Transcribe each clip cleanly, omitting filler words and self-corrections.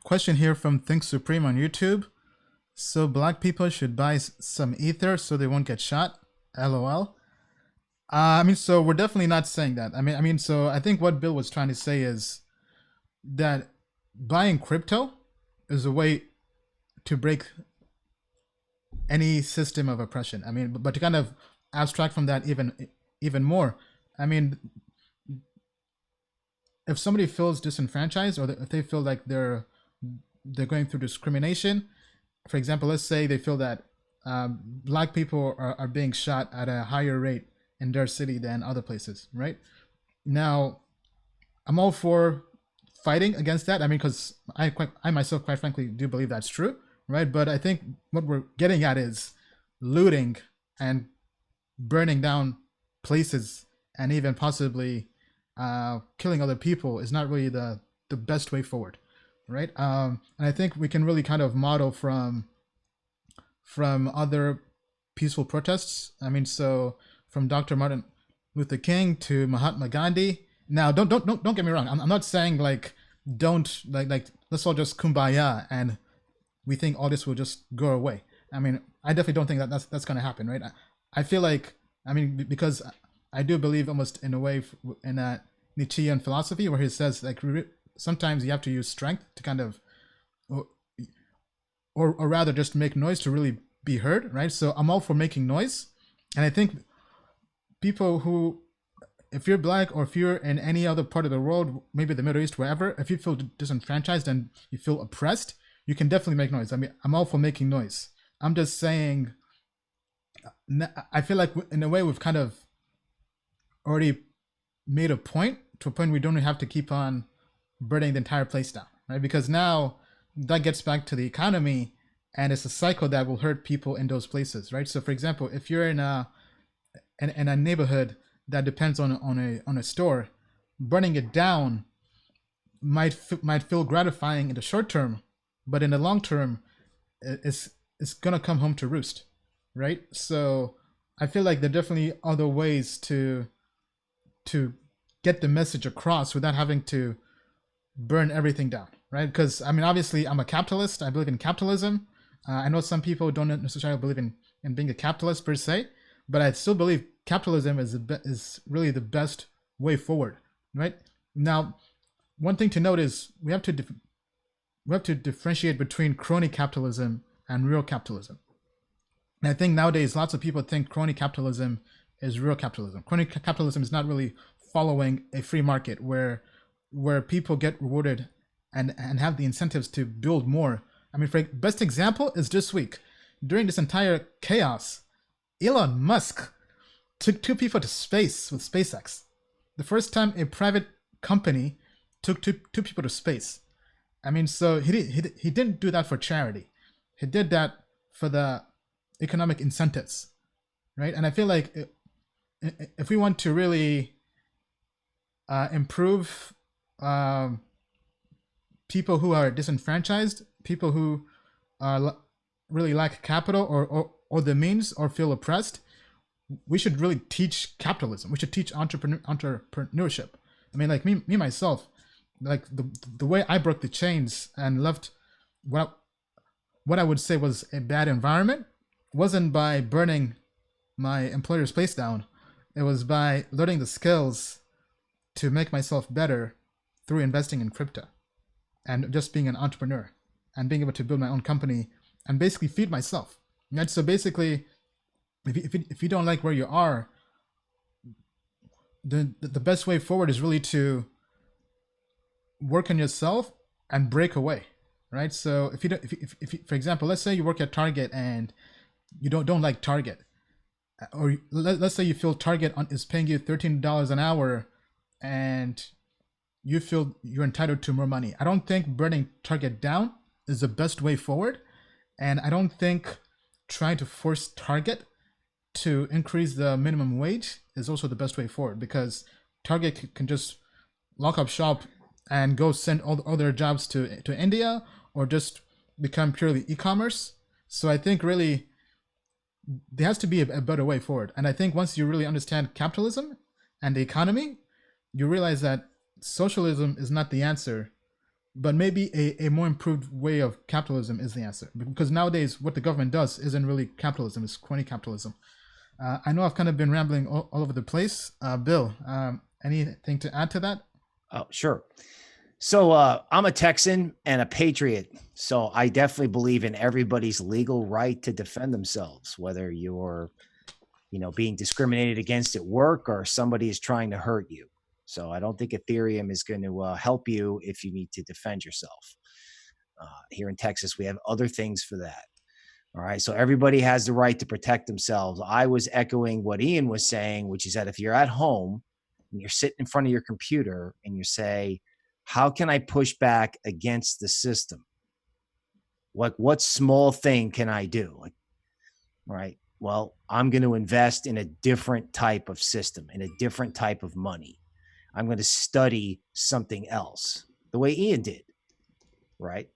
Question here from Think Supreme on YouTube. So black people should buy some ether so they won't get shot. LOL. So we're definitely not saying that. So I think what Bill was trying to say is that buying crypto is a way to break any system of oppression. But to kind of abstract from that even more. If somebody feels disenfranchised, or if they feel like they're going through discrimination, for example, let's say they feel that black people are being shot at a higher rate in their city than other places, right? Now, I'm all for fighting against that. Because I myself, quite frankly, do believe that's true, right? But I think what we're getting at is looting and burning down places and even possibly killing other people is not really the best way forward, right? And I think we can really kind of model from other peaceful protests. So from Dr. Martin Luther King to Mahatma Gandhi. Now, don't get me wrong. I'm not saying don't let's all just kumbaya and we think all this will just go away. I definitely don't think that's going to happen, right? I feel like because I do believe almost in a way in a Nietzschean philosophy where he says sometimes you have to use strength to kind of or rather just make noise to really be heard, right? So I'm all for making noise, and I think people who, if you're black or if you're in any other part of the world, maybe the Middle East, wherever, if you feel disenfranchised and you feel oppressed, you can definitely make noise. I'm all for making noise. I'm just saying, I feel like in a way we've kind of already made a point to a point we don't have to keep on burning the entire place down, right? Because now that gets back to the economy, and it's a cycle that will hurt people in those places, right? So for example, if you're in a neighborhood that depends on a store, burning it down might feel gratifying in the short term, but in the long term, it's gonna come home to roost, right? So I feel like there are definitely other ways to get the message across without having to burn everything down, right? Because obviously I'm a capitalist. I believe in capitalism. I know some people don't necessarily believe in being a capitalist per se, but I still believe capitalism is really the best way forward, right? Now, one thing to note is we have to differentiate between crony capitalism and real capitalism. And I think nowadays lots of people think crony capitalism is real capitalism. Crony capitalism is not really following a free market where people get rewarded and have the incentives to build more. For best example is this week. During this entire chaos, Elon Musk took 2 people to space with SpaceX. The first time a private company took two people to space. So he didn't do that for charity. He did that for the economic incentives, right? And I feel like if we want to really improve people who are disenfranchised, people who really lack capital or the means or feel oppressed, we should really teach capitalism. We should teach entrepreneurship. Me myself, the way I broke the chains and left what I would say was a bad environment wasn't by burning my employer's place down. It was by learning the skills to make myself better through investing in crypto and just being an entrepreneur and being able to build my own company and basically feed myself. Right? So basically, if you don't like where you are, the best way forward is really to work on yourself and break away, right? So if for example, let's say you work at Target and you don't like Target, or let's say you feel Target is paying you $13 an hour and you feel you're entitled to more money. I don't think burning Target down is the best way forward, and I don't think trying to force Target to increase the minimum wage is also the best way forward, because Target can just lock up shop and go send all their jobs to India or just become purely e-commerce. So I think really there has to be a better way forward. And I think once you really understand capitalism and the economy, you realize that socialism is not the answer, but maybe a more improved way of capitalism is the answer. Because nowadays, what the government does isn't really capitalism; it's crony capitalism. I know I've kind of been rambling all over the place. Bill, anything to add to that? Oh, sure. So I'm a Texan and a patriot. So I definitely believe in everybody's legal right to defend themselves, whether you're, being discriminated against at work or somebody is trying to hurt you. So I don't think Ethereum is going to help you if you need to defend yourself. Here in Texas, we have other things for that. All right. So everybody has the right to protect themselves. I was echoing what Ian was saying, which is that if you're at home and you're sitting in front of your computer and you say, how can I push back against the system? What small thing can I do? Right. Well, I'm going to invest in a different type of system, in a different type of money. I'm going to study something else, the way Ian did. Right.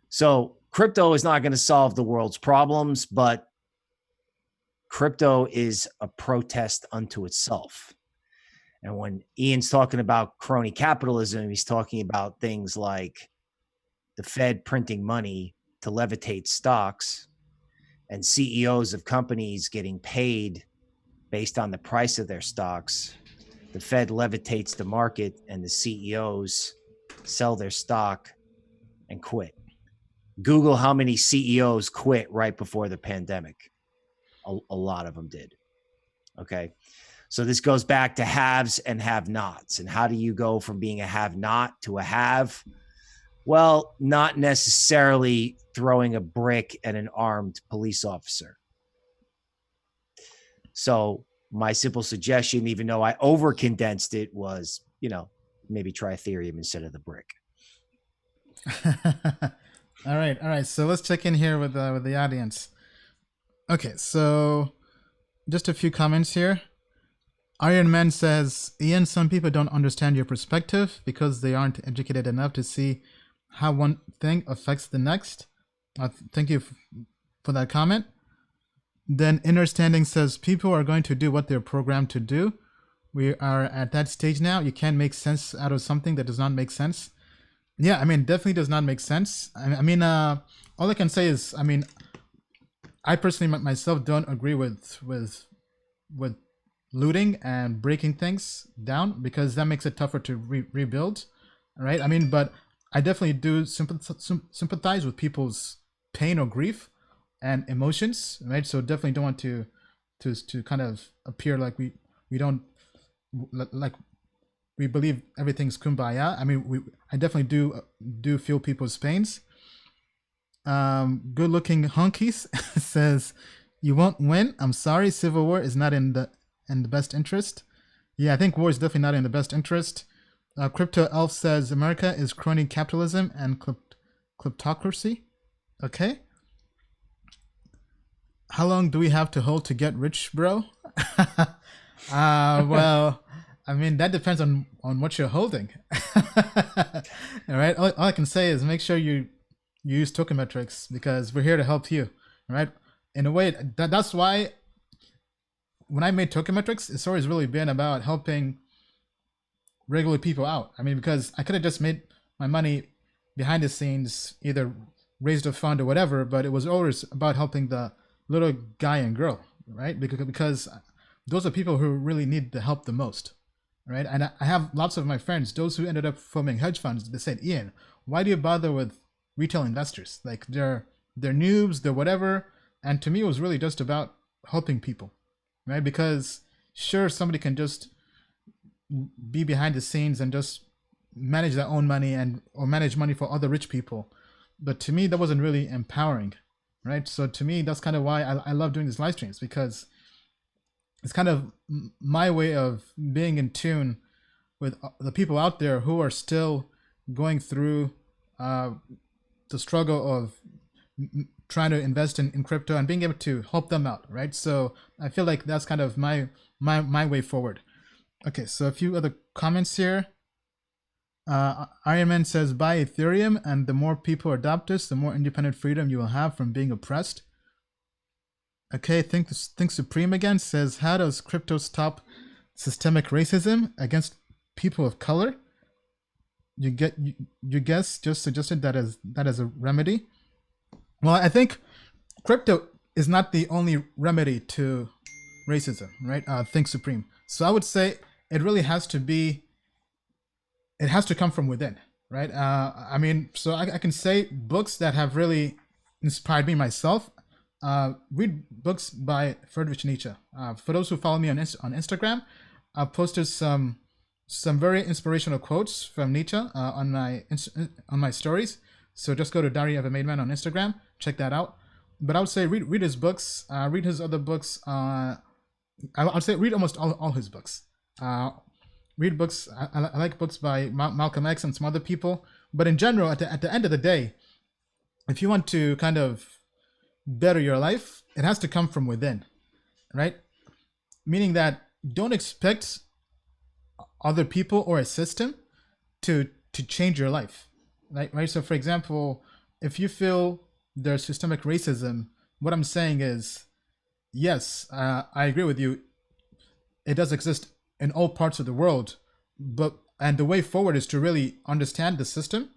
So crypto is not going to solve the world's problems, but crypto is a protest unto itself. And when Ian's talking about crony capitalism, he's talking about things like the Fed printing money to levitate stocks and CEOs of companies getting paid based on the price of their stocks. The Fed levitates the market and the CEOs sell their stock and quit. Google how many CEOs quit right before the pandemic. A lot of them did. Okay. So this goes back to haves and have-nots. And how do you go from being a have-not to a have? Well, not necessarily throwing a brick at an armed police officer. So my simple suggestion, even though I over-condensed it, was, maybe try Ethereum instead of the brick. All right. So let's check in here with the audience. Okay, so just a few comments here. Iron Man says, Ian, some people don't understand your perspective because they aren't educated enough to see how one thing affects the next. Thank you for that comment. Then Understanding says, people are going to do what they're programmed to do. We are at that stage now. You can't make sense out of something that does not make sense. Yeah, definitely does not make sense. All I can say is, I personally myself don't agree with looting and breaking things down because that makes it tougher to rebuild, right? But I definitely do sympathize with people's pain or grief and emotions, right? So definitely don't want to kind of appear like we don't like we believe everything's kumbaya. I definitely do feel people's pains. Good looking honkies says, you won't win. I'm sorry, civil war is not in the best interest. Yeah, I think war is definitely not in the best interest. Crypto Elf says America is crony capitalism and kleptocracy. Okay. How long do we have to hold to get rich, bro? Well, that depends on what you're holding. All right. All I can say is make sure you use Token Metrics because we're here to help you. All right. In a way, that's why when I made Token Metrics, it's always really been about helping regular people out. Because I could have just made my money behind the scenes, either raised a fund or whatever, but it was always about helping the little guy and girl, right? Because those are people who really need the help the most, right? And I have lots of my friends, those who ended up forming hedge funds, they said, Ian, why do you bother with retail investors? Like they're noobs, they're whatever. And to me, it was really just about helping people, right? Because sure, somebody can just be behind the scenes and just manage their own money or manage money for other rich people. But to me, that wasn't really empowering, right? So to me, that's kind of why I love doing these live streams, because it's kind of my way of being in tune with the people out there who are still going through the struggle of trying to invest in crypto and being able to help them out, right? So I feel like that's kind of my way forward. Okay, so a few other comments here. Iron Man says, buy Ethereum, and the more people adopt this, the more independent freedom you will have from being oppressed. Okay, Think Supreme again says, how does crypto stop systemic racism against people of color? you guess just suggested that as a remedy. Well, I think crypto is not the only remedy to racism, right? Think supreme. So I would say it really has to be. It has to come from within, right? I mean, so I can say books that have really inspired me myself. Read books by Friedrich Nietzsche. For those who follow me on Instagram, I've posted some very inspirational quotes from Nietzsche on my stories. So just go to Diary of a Made Man on Instagram, check that out. But I would say read his books, read his other books. I would say read almost all his books. Read books. I like books by Malcolm X and some other people. But in general, at the end of the day, if you want to kind of better your life, it has to come from within, right? Meaning that don't expect other people or a system to change your life, right? So, for example, if you feel there's systemic racism, what I'm saying is, yes, I agree with you. It does exist in all parts of the world, and the way forward is to really understand the system,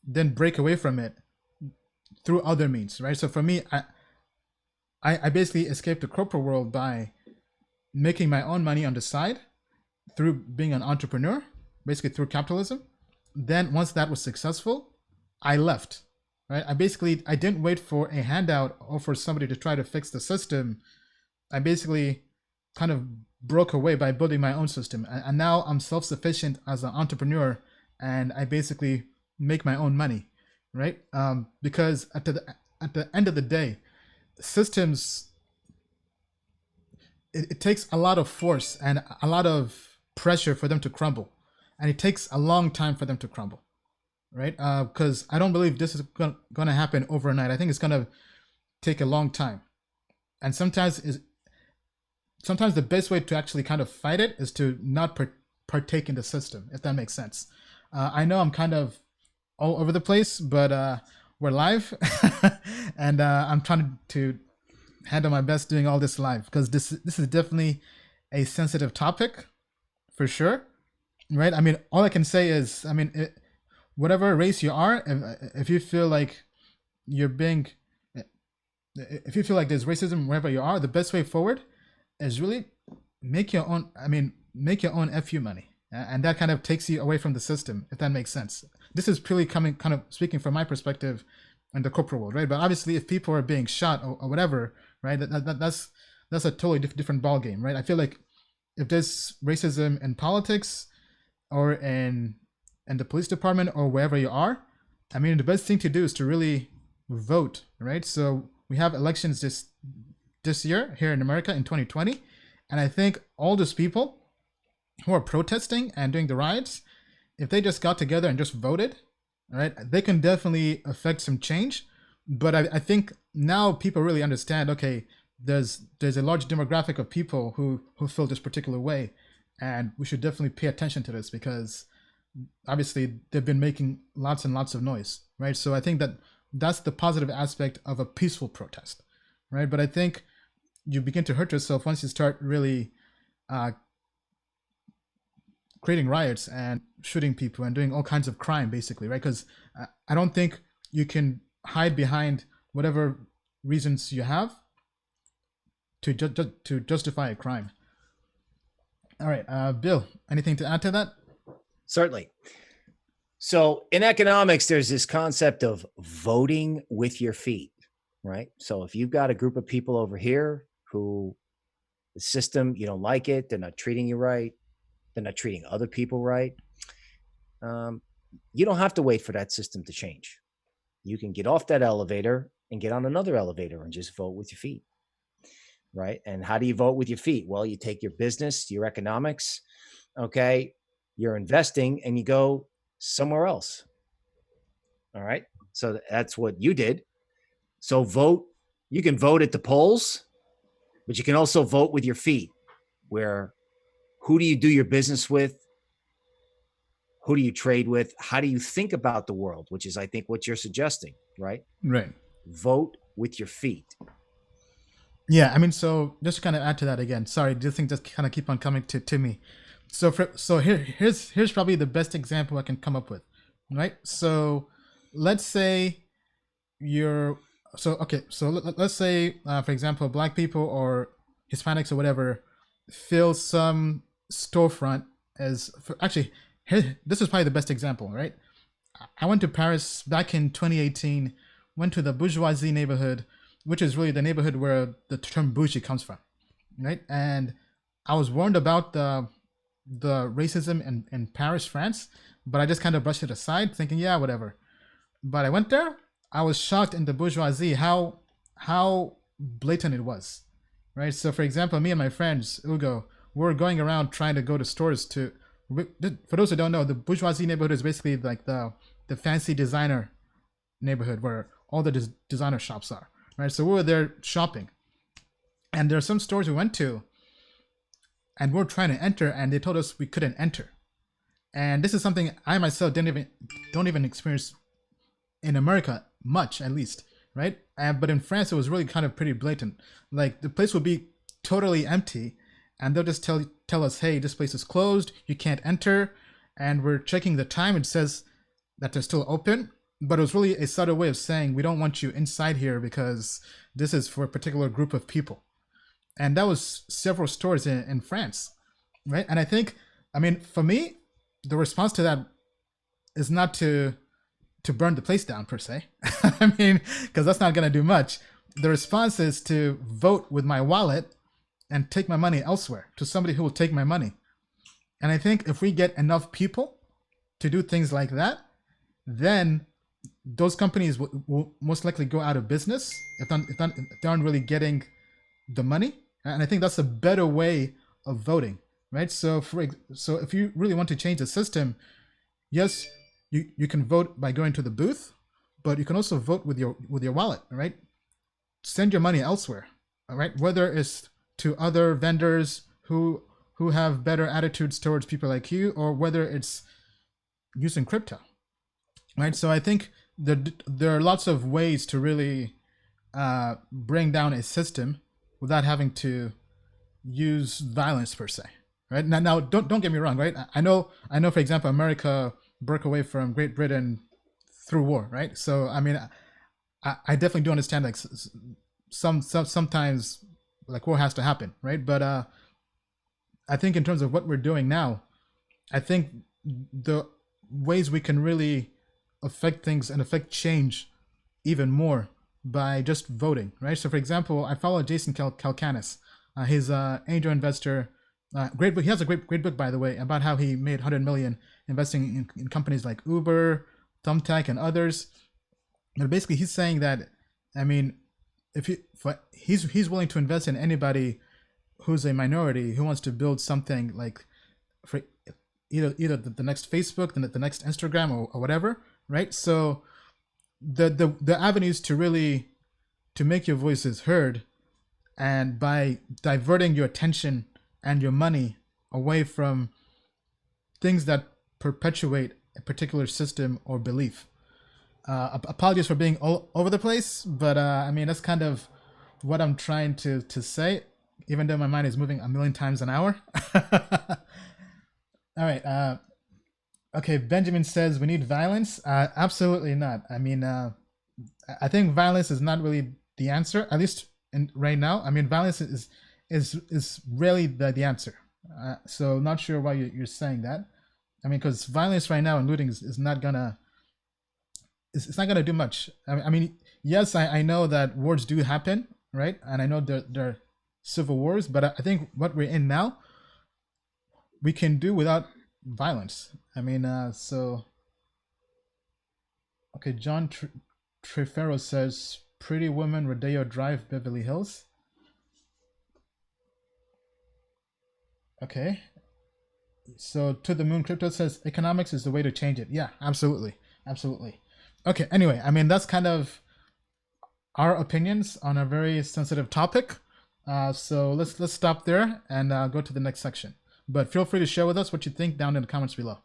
then break away from it through other means, right? So for me, I basically escaped the corporate world by making my own money on the side through being an entrepreneur, basically through capitalism. Then once that was successful, I left, right? I didn't wait for a handout or for somebody to try to fix the system. I basically kind of broke away by building my own system. And now I'm self-sufficient as an entrepreneur, and I basically make my own money, right? Because at the end of the day, systems, it takes a lot of force and a lot of pressure for them to crumble, and it takes a long time for them to crumble, right? Because I don't believe this is going to happen overnight. I think it's going to take a long time, and sometimes the best way to actually kind of fight it is to not partake in the system, if that makes sense. I know I'm kind of all over the place, but we're live, and I'm trying to handle my best doing all this live, because this is definitely a sensitive topic, for sure, right? I mean, all I can say is, I mean, whatever race you are, if you feel like if you feel like there's racism wherever you are, the best way forward is really make your own FU money. And that kind of takes you away from the system, if that makes sense. This is purely kind of speaking from my perspective in the corporate world, right? But obviously, if people are being shot or whatever, right, that's a totally different ball game, right? I feel like if there's racism in politics or in the police department or wherever you are, I mean, the best thing to do is to really vote, right? So we have elections this year here in America in 2020, and I think all those people who are protesting and doing the riots, if they just got together and just voted, right, they can definitely affect some change. But I think now people really understand, okay, there's a large demographic of people who feel this particular way, and we should definitely pay attention to this, because obviously they've been making lots and lots of noise, right? So I think that's the positive aspect of a peaceful protest, right? But I think you begin to hurt yourself once you start really creating riots and shooting people and doing all kinds of crime, basically, right? Because I don't think you can hide behind whatever reasons you have to justify a crime. All right, Bill, anything to add to that? Certainly. So in economics, there's this concept of voting with your feet, right? So if you've got a group of people over here who the system, you don't like it, they're not treating you right, they're not treating other people right, you don't have to wait for that system to change. You can get off that elevator and get on another elevator and just vote with your feet, right? And how do you vote with your feet? Well, you take your business, your economics, okay, you're investing, and you go somewhere else. All right. So that's what you did. So vote, you can vote at the polls, but you can also vote with your feet, where who do you do your business with? Who do you trade with? How do you think about the world? Which is, I think, what you're suggesting, right? Right. Vote with your feet. Yeah, I mean, so just to kind of add to that again, sorry, this thing just kind of keep on coming to me. Here's probably the best example I can come up with, right? So let's say you're let's say for example, black people or Hispanics or whatever fill some storefront actually, this is probably the best example, right? I went to Paris back in 2018, went to the bourgeoisie neighborhood, which is really the neighborhood where the term bougie comes from, right? And I was warned about the racism in Paris, France, but I just kind of brushed it aside, thinking, yeah, whatever. But I went there. I was shocked in the bourgeoisie how blatant it was, right? So, for example, me and my friends, Ugo, we're going around trying to go to stores to. For those who don't know, the bourgeoisie neighborhood is basically like the fancy designer neighborhood where all the designer shops are, right? So we were there shopping, and there are some stores we went to, and we're trying to enter, and they told us we couldn't enter. And this is something I myself don't even experience in America much, at least, right? But in France, it was really kind of pretty blatant. Like the place would be totally empty, and they'll just tell us, hey, this place is closed, you can't enter. And we're checking the time, it says that they're still open, but it was really a subtle way of saying we don't want you inside here because this is for a particular group of people. And that was several stores in France, right? And I think, I mean, for me, the response to that is not to burn the place down per se. I mean, because that's not going to do much. The response is to vote with my wallet and take my money elsewhere to somebody who will take my money. And I think if we get enough people to do things like that, then those companies will most likely go out of business if they aren't really getting the money. And I think that's a better way of voting, right? So if you really want to change the system, yes, you can vote by going to the booth, but you can also vote with your wallet, right? Send your money elsewhere, all right? Whether it's to other vendors who have better attitudes towards people like you, or whether it's using crypto, right? So I think there are lots of ways to really bring down a system without having to use violence per se, right? Now don't get me wrong, right? I know, for example, America broke away from Great Britain through war, right? So I mean, I definitely do understand like sometimes like war has to happen, right? But I think in terms of what we're doing now, I think the ways we can really affect things and affect change even more by just voting, right? So for example, I follow Jason Calacanis. He's an angel investor. Great book. He has a great book, by the way, about how he made 100 million investing in companies like Uber, Thumbtack, and others. But basically, he's saying that, I mean, he's willing to invest in anybody who's a minority who wants to build something like for either the next Facebook, the next Instagram, or whatever, right? So the avenues to really to make your voices heard, and by diverting your attention and your money away from things that perpetuate a particular system or belief. Apologies for being all over the place, but I mean, that's kind of what I'm trying to say, even though my mind is moving a million times an hour. All right. Okay, Benjamin says we need violence. Absolutely not. I mean, I think violence is not really the answer, at least right now. I mean, violence is really the answer. So not sure why you're saying that. I mean, because violence right now and looting is not gonna it's not gonna do much. I mean, yes, I know that wars do happen, right? And I know there are civil wars, but I think what we're in now, we can do without violence. I mean, so okay, John Trefero says Pretty Woman, Rodeo Drive, Beverly Hills. Okay. So To the Moon Crypto says economics is the way to change it. Yeah, absolutely. Absolutely. Okay, anyway, I mean, that's kind of our opinions on a very sensitive topic. So let's stop there and go to the next section. But feel free to share with us what you think down in the comments below.